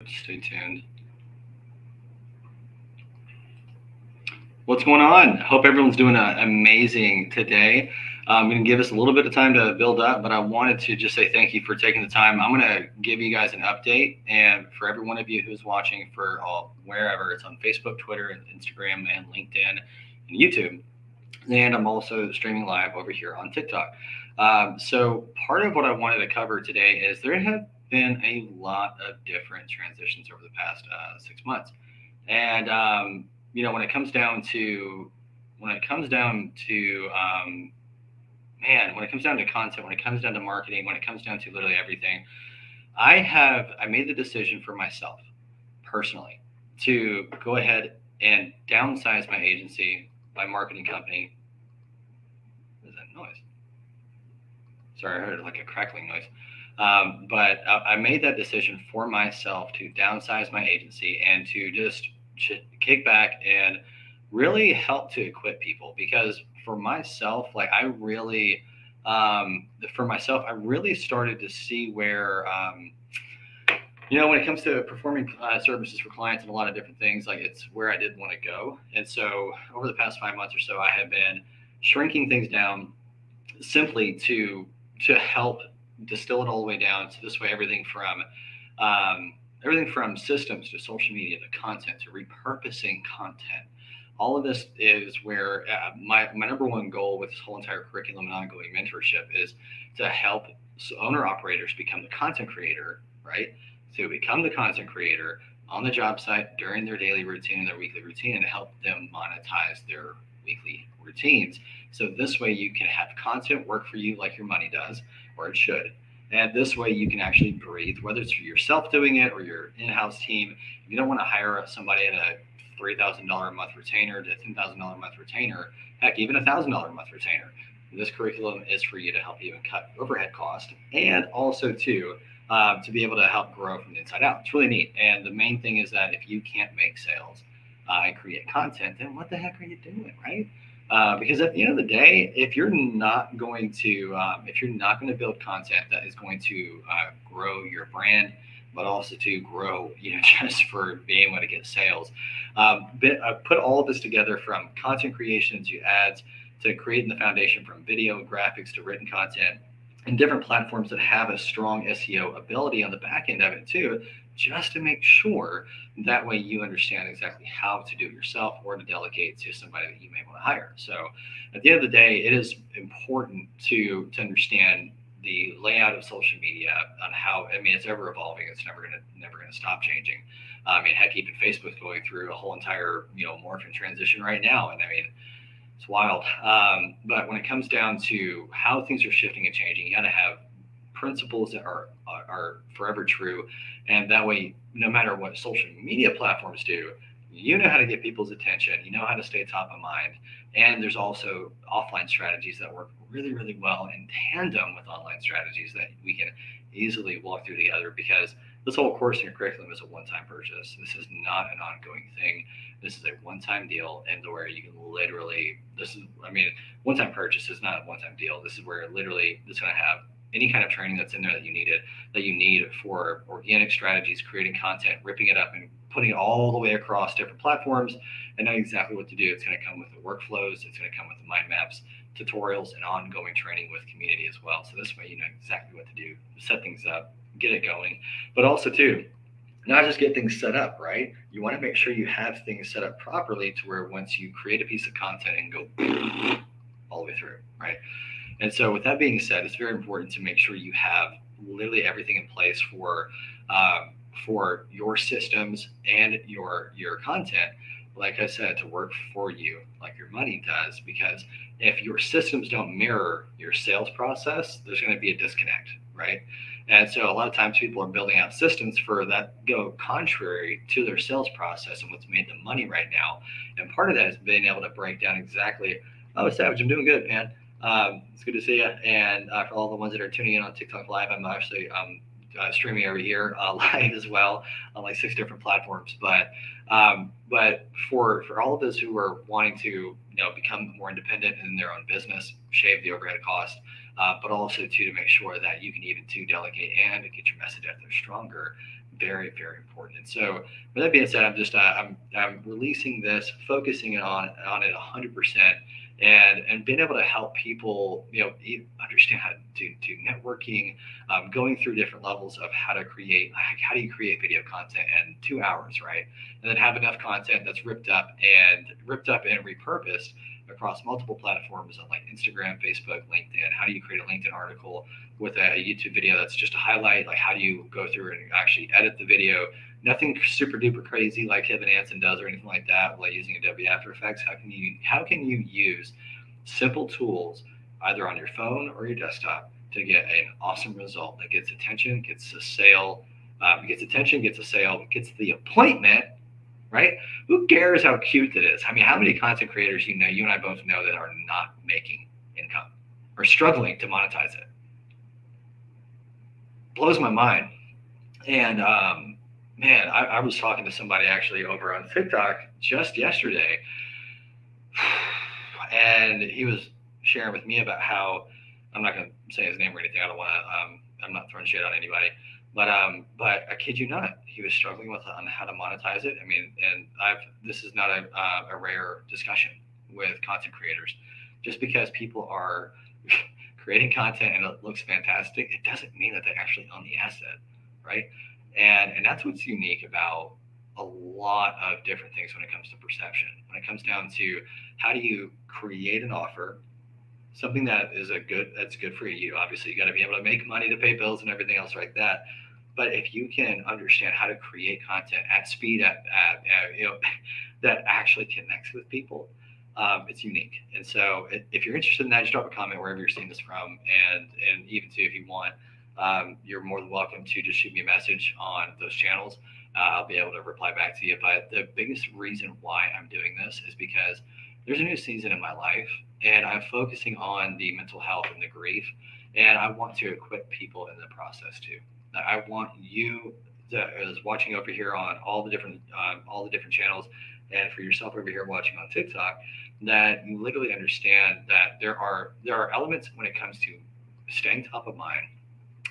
Stay tuned. What's going on? Hope everyone's doing amazing today. I'm going to give us a little bit of time to build up, but I wanted to just say thank you for taking the time. I'm going to give you guys an update, and for every one of you who's watching for all wherever it's on Facebook, Twitter, and Instagram, and LinkedIn, and YouTube, and I'm also streaming live over here on TikTok. So part of what I wanted to cover today is there have been a lot of different transitions over the past 6 months, and when it comes down to when it comes down to when it comes down to content, when it comes down to marketing, when it comes down to literally everything, I made the decision for myself personally to go ahead and downsize my agency, my marketing company. What is that noise? Sorry, I heard like a crackling noise. But I made that decision for myself to downsize my agency and to just kick back and really help to equip people because for myself, like I really, for myself, I really started to see where, when it comes to performing services for clients and a lot of different things, like it's where I did want to go. And so over the past 5 months or so, I have been shrinking things down simply to help distill it all the way down. So this way, everything from systems to social media to content to repurposing content. All of this is where my number one goal with this whole entire curriculum and ongoing mentorship is to help owner operators become the content creator, right? To become the content creator on the job site during their daily routine and their weekly routine and help them monetize their weekly routines. So this way you can have content work for you like your money does, or it should. And this way you can actually breathe, whether it's for yourself doing it or your in-house team. If you don't want to hire somebody at a $3,000 a month retainer to $10,000 a month retainer, heck, even $1,000 a month retainer, this curriculum is for you to help you cut overhead cost and also to be able to help grow from the inside out. It's really neat. And the main thing is that if you can't make sales and create content, then what the heck are you doing, right? Because at the end of the day, if you're not going to build content that is going to grow your brand, but also to grow, just for being able to get sales, I put all of this together from content creation to ads to creating the foundation from video, graphics to written content and different platforms that have a strong SEO ability on the back end of it too, just to make sure that way you understand exactly how to do it yourself or to delegate to somebody that you may want to hire. So at the end of the day, it is important to understand the layout of social media on how it's ever evolving. It's never gonna stop changing. I mean, heck, even Facebook's going through a whole entire morph and transition right now, and I mean it's wild. But when it comes down to how things are shifting and changing, you got to have principles that are forever true, and that way, no matter what social media platforms do, you know how to get people's attention. You know how to stay top of mind, and there's also offline strategies that work really, really well in tandem with online strategies that we can easily walk through together because this whole course and curriculum is a one-time purchase. This is not an ongoing thing. This is a one-time deal, and where you can literally, one-time purchase is not a one-time deal. This is where literally it's going to have any kind of training that's in there that you need for organic strategies, creating content, ripping it up, and putting it all the way across different platforms, and knowing exactly what to do. It's going to come with the workflows. It's going to come with the mind maps, tutorials, and ongoing training with community as well. So this way, you know exactly what to do, set things up, get it going, but also too not just get things set up, right? You want to make sure you have things set up properly to where once you create a piece of content and go all the way through, right? And so, with that being said, it's very important to make sure you have literally everything in place for your systems and your content. Like I said, to work for you, like your money does, because if your systems don't mirror your sales process, there's going to be a disconnect, right? And so a lot of times people are building out systems for that go contrary to their sales process and what's made them money right now. And part of that is being able to break down exactly, oh, Savage, I'm doing good, man. It's good to see you. And for all the ones that are tuning in on TikTok Live, I'm actually streaming over here live as well on like 6 different platforms. But for all of those who are wanting to become more independent in their own business, shave the overhead cost, but also to make sure that you can even to delegate and get your message out there stronger. very, very important. And so, with that being said, I'm releasing this, focusing on it 100%, and being able to help people, understand how to do networking, going through different levels of how to create, like how do you create video content in 2 hours, right? And then have enough content that's ripped up and repurposed across multiple platforms on like Instagram, Facebook, LinkedIn. How do you create a LinkedIn article with a YouTube video that's just a highlight? Like how do you go through and actually edit the video? Nothing super duper crazy like Kevin Anson does or anything like that, like using Adobe After Effects. How can you use simple tools either on your phone or your desktop to get an awesome result that gets attention, gets a sale, gets attention, gets a sale, gets the appointment, right? Who cares how cute it is? I mean, how many content creators you and I both know that are not making income or struggling to monetize it? Blows my mind. And man, I was talking to somebody actually over on TikTok just yesterday, and he was sharing with me about how I'm not going to say his name or anything. I don't want to. I'm not throwing shit on anybody, but I kid you not, he was struggling with on how to monetize it. I mean, and this is not a rare discussion with content creators. Just because people are creating content and it looks fantastic, it doesn't mean that they actually own the asset, right? And that's what's unique about a lot of different things when it comes to perception. When it comes down to how do you create an offer, something that's good for you. Obviously, you got to be able to make money to pay bills and everything else like that. But if you can understand how to create content at speed, that actually connects with people, it's unique. And so, if you're interested in that, just drop a comment wherever you're seeing this from, and even too, if you want, you're more than welcome to just shoot me a message on those channels. I'll be able to reply back to you. But the biggest reason why I'm doing this is because there's a new season in my life, and I'm focusing on the mental health and the grief, and I want to equip people in the process too. I want you that is watching over here on all the different channels, and for yourself over here watching on TikTok, that you literally understand that there are elements when it comes to staying top of mind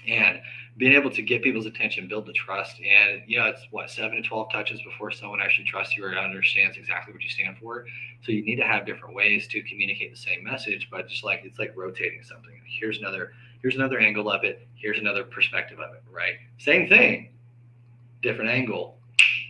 and being able to get people's attention, build the trust. And it's what, 7 to 12 touches before someone actually trusts you or understands exactly what you stand for. So you need to have different ways to communicate the same message, but just like it's like rotating something. Here's another angle of it, here's another perspective of it, right? Same thing, different angle,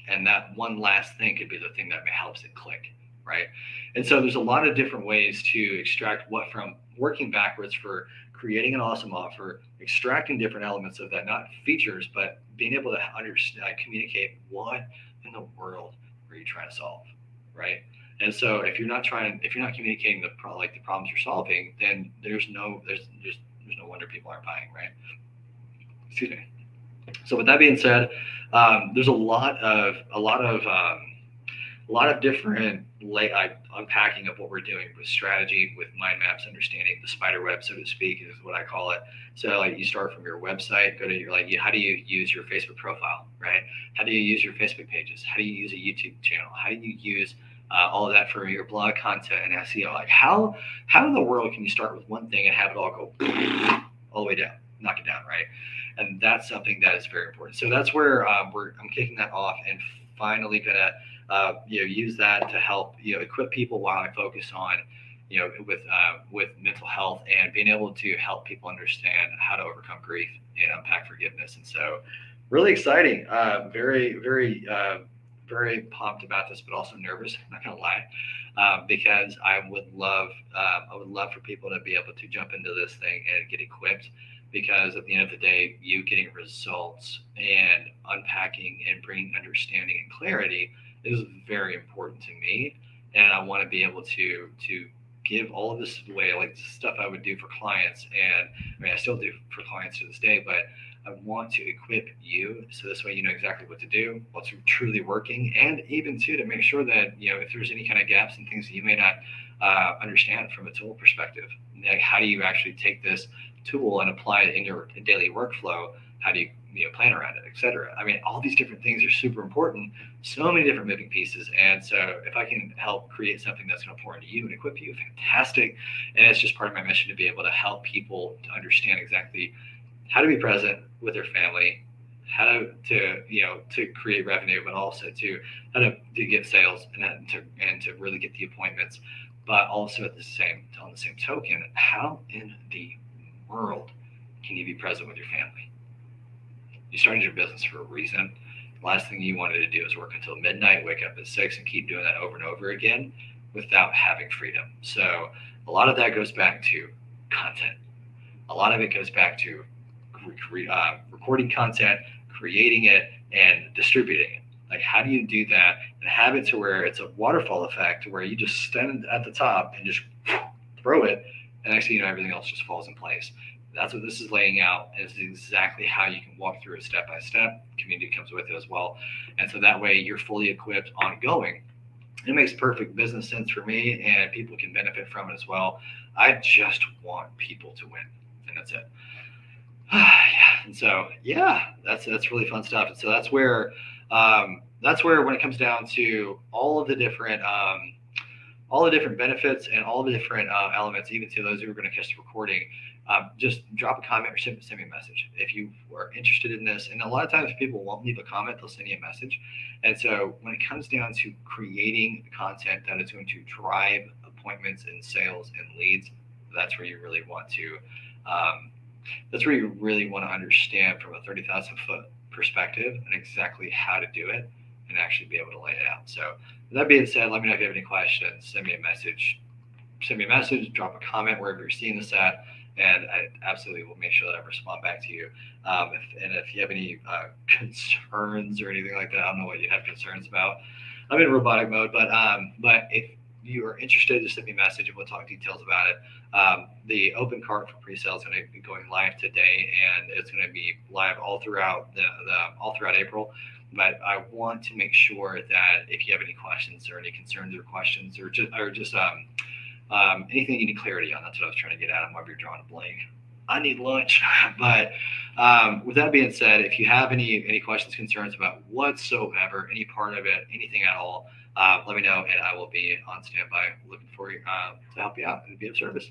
and that one last thing could be the thing that helps it click, right? And so there's a lot of different ways to extract what from working backwards for creating an awesome offer, extracting different elements of that, not features, but being able to understand, communicate what in the world are you trying to solve, right? And so if you're not communicating the problems you're solving, then there's no wonder people aren't buying, right? Excuse me. So with that being said, there's a lot of different unpacking of what we're doing with strategy, with mind maps, understanding the spider web, so to speak, is what I call it. So you start from your website, go to how do you use your Facebook profile, right? How do you use your Facebook pages? How do you use a YouTube channel? How do you use all of that for your blog content and SEO? Like how in the world can you start with one thing and have it all go all the way down, knock it down, right? And that's something that is very important. So that's where I'm kicking that off and finally gonna use that to help equip people while I focus on with mental health and being able to help people understand how to overcome grief and unpack forgiveness. And so really exciting, very very very pumped about this, but also nervous, I'm not gonna lie, because I would love for people to be able to jump into this thing and get equipped, because at the end of the day, you getting results and unpacking and bringing understanding and clarity is very important to me. And I want to be able to give all of this away, like stuff I would do for clients. And I mean, I still do for clients to this day, but I want to equip you so this way you know exactly what to do, what's truly working, and even too to make sure that if there's any kind of gaps and things that you may not understand from a tool perspective, like how do you actually take this tool and apply it in your daily workflow? How do you plan around it, etc. I mean, all these different things are super important. So many different moving pieces, and so if I can help create something that's going to pour into you and equip you, fantastic. And it's just part of my mission to be able to help people to understand exactly how to be present with their family, how to create revenue, but also to how to get sales and to really get the appointments. But also on the same token, how in the world can you be present with your family? You started your business for a reason. The last thing you wanted to do is work until midnight, wake up at 6, and keep doing that over and over again without having freedom. So a lot of that goes back to content. A lot of it goes back to recording content, creating it, and distributing it. Like, how do you do that and have it to where it's a waterfall effect, where you just stand at the top and just throw it, and next thing you know, everything else just falls in place. That's what this is laying out. And it's exactly how you can walk through it step by step. Community comes with it as well, and so that way you're fully equipped ongoing. It makes perfect business sense for me, and people can benefit from it as well. I just want people to win, and that's it. Yeah, and so yeah, that's really fun stuff. And so that's where when it comes down to all the different benefits and all the different elements, even to those who are going to catch the recording, just drop a comment or send me a message if you are interested in this. And a lot of times people won't leave a comment, they'll send you a message. And so when it comes down to creating content that is going to drive appointments and sales and leads, that's where you really want to understand from a 30,000 foot perspective and exactly how to do it and actually be able to lay it out. So with that being said, let me know if you have any questions. Send me a message, drop a comment wherever you're seeing this at, and I absolutely will make sure that I respond back to you. If you have any concerns or anything like that, I don't know what you have concerns about. I'm in robotic mode, but if you are interested, just send me a message and we'll talk details about it. The open cart for pre-sale is going to be going live today, and it's going to be live all throughout all throughout April. But I want to make sure that if you have any questions or any concerns or questions or just anything you need clarity on, that's what I was trying to get at. I'm over here drawing a blank. I need lunch. But with that being said, if you have any questions, concerns about whatsoever, any part of it, anything at all, let me know, and I will be on standby looking for you to help you out and be of service.